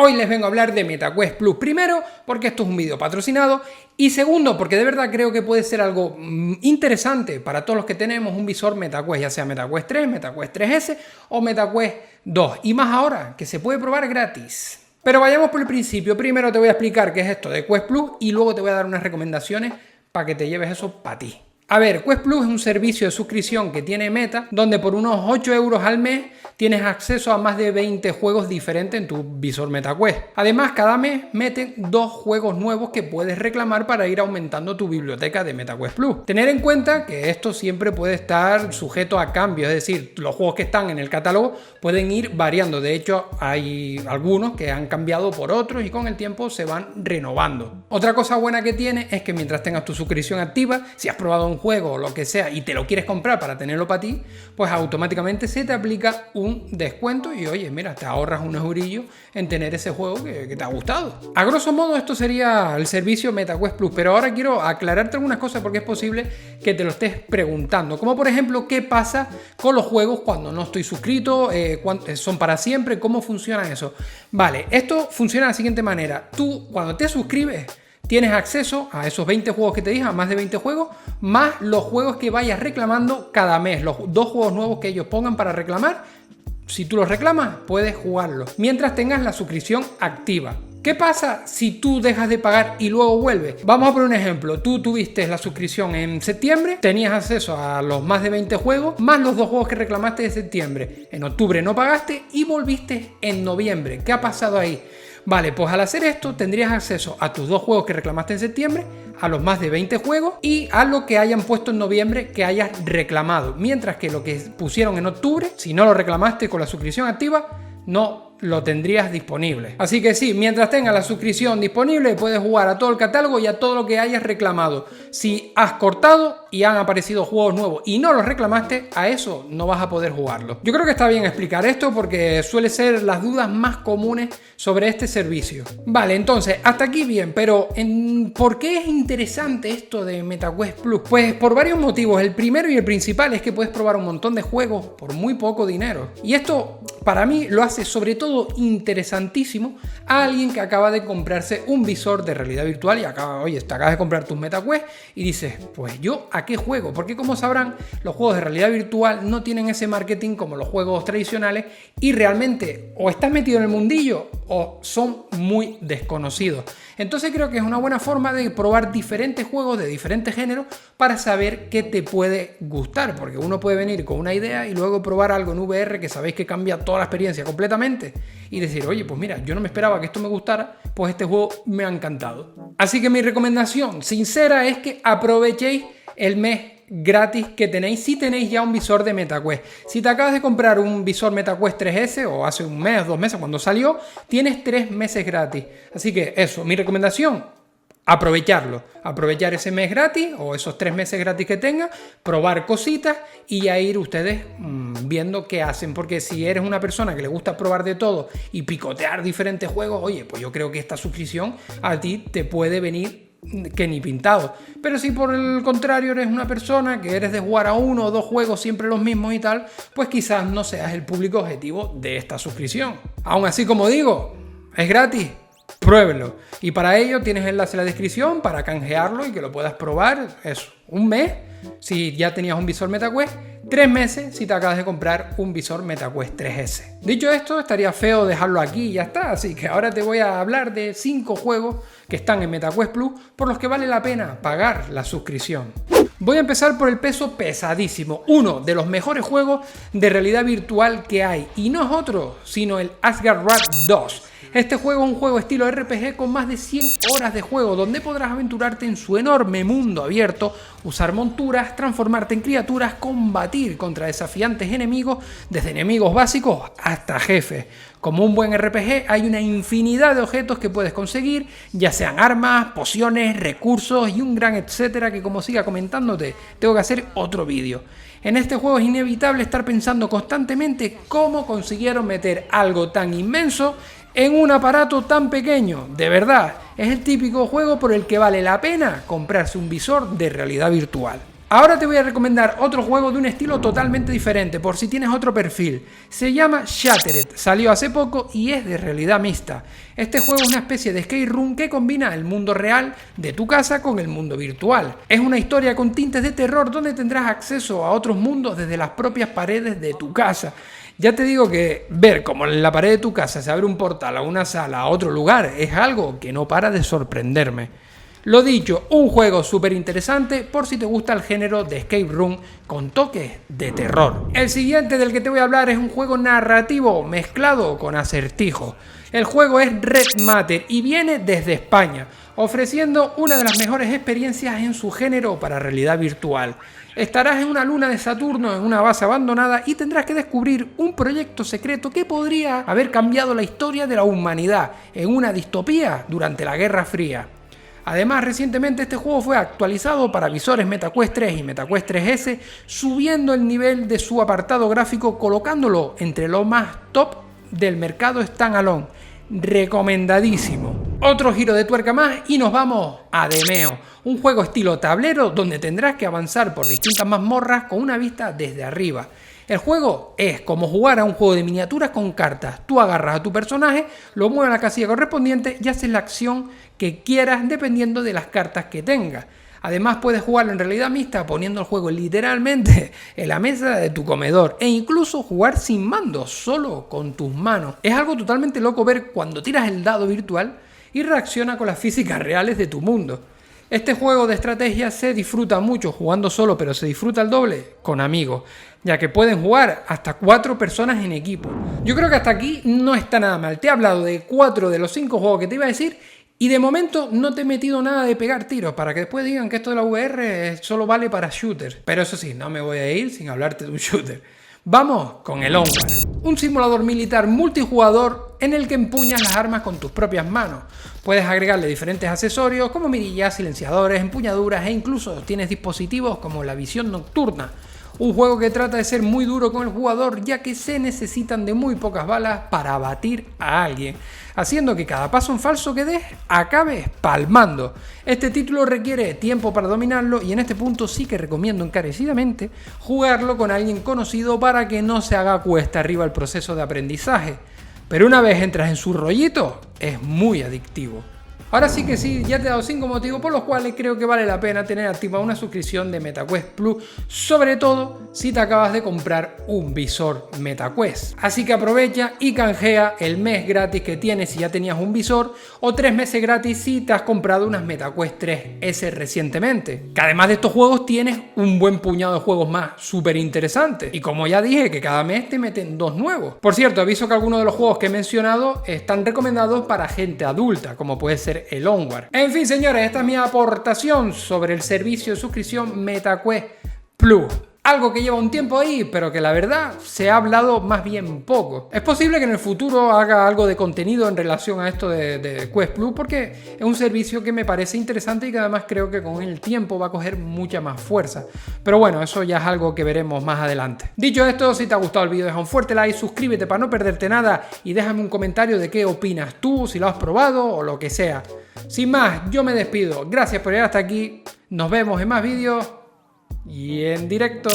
Hoy les vengo a hablar de MetaQuest Plus. Primero, porque esto es un vídeo patrocinado. Y segundo, porque de verdad creo que puede ser algo interesante para todos los que tenemos un visor MetaQuest, ya sea MetaQuest 3, MetaQuest 3S o MetaQuest 2. Y más ahora, que se puede probar gratis. Pero vayamos por el principio. Primero te voy a explicar qué es esto de Quest Plus y luego te voy a dar unas recomendaciones para que te lleves eso para ti. A ver, Quest Plus es un servicio de suscripción que tiene Meta, donde por unos 8 euros al mes tienes acceso a más de 20 juegos diferentes en tu visor MetaQuest. Además, cada mes meten 2 juegos nuevos que puedes reclamar para ir aumentando tu biblioteca de MetaQuest Plus. Tener en cuenta que esto siempre puede estar sujeto a cambios, es decir, los juegos que están en el catálogo pueden ir variando. De hecho, hay algunos que han cambiado por otros y con el tiempo se van renovando. Otra cosa buena que tiene es que mientras tengas tu suscripción activa, si has probado un juego o lo que sea y te lo quieres comprar para tenerlo para ti, pues automáticamente se te aplica un descuento y oye, mira, te ahorras unos eurillos en tener ese juego que te ha gustado. A grosso modo esto sería el servicio MetaQuest Plus, pero ahora quiero aclararte algunas cosas porque es posible que te lo estés preguntando, como por ejemplo, ¿qué pasa con los juegos cuando no estoy suscrito? ¿Son para siempre? ¿Cómo funciona eso? Vale, esto funciona de la siguiente manera. Tú cuando te suscribes tienes acceso a esos 20 juegos que te dije, a más de 20 juegos, más los juegos que vayas reclamando cada mes, los 2 juegos nuevos que ellos pongan para reclamar. Si tú los reclamas, puedes jugarlos mientras tengas la suscripción activa. ¿Qué pasa si tú dejas de pagar y luego vuelves? Vamos a poner un ejemplo. Tú tuviste la suscripción en septiembre, tenías acceso a los más de 20 juegos, más los 2 juegos que reclamaste de septiembre. En octubre no pagaste y volviste en noviembre. ¿Qué ha pasado ahí? Vale, pues al hacer esto tendrías acceso a tus 2 juegos que reclamaste en septiembre, a los más de 20 juegos y a lo que hayan puesto en noviembre que hayas reclamado. Mientras que lo que pusieron en octubre, si no lo reclamaste con la suscripción activa, no lo tendrías disponible. Así que sí, mientras tengas la suscripción disponible puedes jugar a todo el catálogo y a todo lo que hayas reclamado. Si has cortado y han aparecido juegos nuevos y no los reclamaste, a eso no vas a poder jugarlo. Yo creo que está bien explicar esto porque suele ser las dudas más comunes sobre este servicio. Vale, entonces hasta aquí bien, pero ¿por qué es interesante esto de MetaQuest Plus? Pues por varios motivos. El primero y el principal es que puedes probar un montón de juegos por muy poco dinero. Y esto para mí lo hace sobre todo interesantísimo a alguien que acaba de comprarse un visor de realidad virtual y te acabas de comprar tus MetaQuest y dices, pues yo ¿a qué juego? Porque como sabrán, los juegos de realidad virtual no tienen ese marketing como los juegos tradicionales y realmente o estás metido en el mundillo o son muy desconocidos. Entonces creo que es una buena forma de probar diferentes juegos de diferentes géneros para saber qué te puede gustar, porque uno puede venir con una idea y luego probar algo en VR que sabéis que cambia toda la experiencia completamente y decir, oye, pues mira, yo no me esperaba que esto me gustara, pues este juego me ha encantado. Así que mi recomendación sincera es que aprovechéis el mes gratis que tenéis si tenéis ya un visor de MetaQuest. Si te acabas de comprar un visor MetaQuest 3S o hace un mes, 2 meses cuando salió, tienes 3 meses gratis. Así que eso, mi recomendación, aprovechar ese mes gratis o esos 3 meses gratis que tenga, probar cositas y ya ir ustedes viendo qué hacen, porque si eres una persona que le gusta probar de todo y picotear diferentes juegos, oye, pues yo creo que esta suscripción a ti te puede venir que ni pintado. Pero si por el contrario eres una persona que eres de jugar a 1 o 2 juegos siempre los mismos y tal, pues quizás no seas el público objetivo de esta suscripción. Aún así, como digo, es gratis. Pruébelo. Y para ello tienes enlace en la descripción para canjearlo y que lo puedas probar. Eso, un mes si ya tenías un visor MetaQuest, 3 meses si te acabas de comprar un visor MetaQuest 3S. Dicho esto, estaría feo dejarlo aquí y ya está. Así que ahora te voy a hablar de 5 juegos que están en MetaQuest Plus por los que vale la pena pagar la suscripción. Voy a empezar por el peso pesadísimo, uno de los mejores juegos de realidad virtual que hay, y no es otro, sino el Asgard Wrath 2. Este juego es un juego estilo RPG con más de 100 horas de juego, donde podrás aventurarte en su enorme mundo abierto, usar monturas, transformarte en criaturas, combatir contra desafiantes enemigos, desde enemigos básicos hasta jefes. Como un buen RPG hay una infinidad de objetos que puedes conseguir, ya sean armas, pociones, recursos y un gran etcétera que, como siga comentándote, tengo que hacer otro vídeo. En este juego es inevitable estar pensando constantemente cómo consiguieron meter algo tan inmenso en un aparato tan pequeño. De verdad, es el típico juego por el que vale la pena comprarse un visor de realidad virtual. Ahora te voy a recomendar otro juego de un estilo totalmente diferente, por si tienes otro perfil. Se llama Shattered, salió hace poco y es de realidad mixta. Este juego es una especie de escape room que combina el mundo real de tu casa con el mundo virtual. Es una historia con tintes de terror donde tendrás acceso a otros mundos desde las propias paredes de tu casa. Ya te digo que ver como en la pared de tu casa se abre un portal a una sala, a otro lugar, es algo que no para de sorprenderme. Lo dicho, un juego súper interesante por si te gusta el género de escape room con toques de terror. El siguiente del que te voy a hablar es un juego narrativo mezclado con acertijos. El juego es Red Matter y viene desde España, ofreciendo una de las mejores experiencias en su género para realidad virtual. Estarás en una luna de Saturno en una base abandonada y tendrás que descubrir un proyecto secreto que podría haber cambiado la historia de la humanidad en una distopía durante la Guerra Fría. Además, recientemente este juego fue actualizado para visores MetaQuest 3 y MetaQuest 3S, subiendo el nivel de su apartado gráfico, colocándolo entre lo más top del mercado standalone. Recomendadísimo. Otro giro de tuerca más y nos vamos a Demeo, un juego estilo tablero donde tendrás que avanzar por distintas mazmorras con una vista desde arriba. El juego es como jugar a un juego de miniaturas con cartas. Tú agarras a tu personaje, lo mueves a la casilla correspondiente y haces la acción que quieras dependiendo de las cartas que tengas. Además puedes jugarlo en realidad mixta poniendo el juego literalmente en la mesa de tu comedor e incluso jugar sin mando, solo con tus manos. Es algo totalmente loco ver cuando tiras el dado virtual y reacciona con las físicas reales de tu mundo. Este juego de estrategia se disfruta mucho jugando solo, pero se disfruta el doble con amigos, ya que pueden jugar hasta 4 personas en equipo. Yo creo que hasta aquí no está nada mal. Te he hablado de 4 de los 5 juegos que te iba a decir y de momento no te he metido nada de pegar tiros para que después digan que esto de la VR solo vale para shooters. Pero eso sí, no me voy a ir sin hablarte de un shooter. Vamos con el Onward, un simulador militar multijugador en el que empuñas las armas con tus propias manos. Puedes agregarle diferentes accesorios como mirillas, silenciadores, empuñaduras e incluso tienes dispositivos como la visión nocturna. Un juego que trata de ser muy duro con el jugador ya que se necesitan de muy pocas balas para abatir a alguien, haciendo que cada paso en falso que des acabes palmando. Este título requiere tiempo para dominarlo y en este punto sí que recomiendo encarecidamente jugarlo con alguien conocido para que no se haga cuesta arriba el proceso de aprendizaje. Pero una vez entras en su rollito, es muy adictivo. Ahora sí que sí, ya te he dado 5 motivos por los cuales creo que vale la pena tener activa una suscripción de MetaQuest Plus, sobre todo si te acabas de comprar un visor MetaQuest. Así que aprovecha y canjea el mes gratis que tienes si ya tenías un visor o 3 meses gratis si te has comprado unas MetaQuest 3S recientemente. Que además de estos juegos tienes un buen puñado de juegos más súper interesantes. Y como ya dije que cada mes te meten 2 nuevos. Por cierto, aviso que algunos de los juegos que he mencionado están recomendados para gente adulta, como puede ser el Onward. En fin, señores, esta es mi aportación sobre el servicio de suscripción MetaQuest Plus. Algo que lleva un tiempo ahí, pero que la verdad se ha hablado más bien poco. Es posible que en el futuro haga algo de contenido en relación a esto de Quest Plus, porque es un servicio que me parece interesante y que además creo que con el tiempo va a coger mucha más fuerza. Pero bueno, eso ya es algo que veremos más adelante. Dicho esto, si te ha gustado el vídeo, deja un fuerte like, suscríbete para no perderte nada y déjame un comentario de qué opinas tú, si lo has probado o lo que sea. Sin más, yo me despido. Gracias por llegar hasta aquí. Nos vemos en más vídeos y en directo.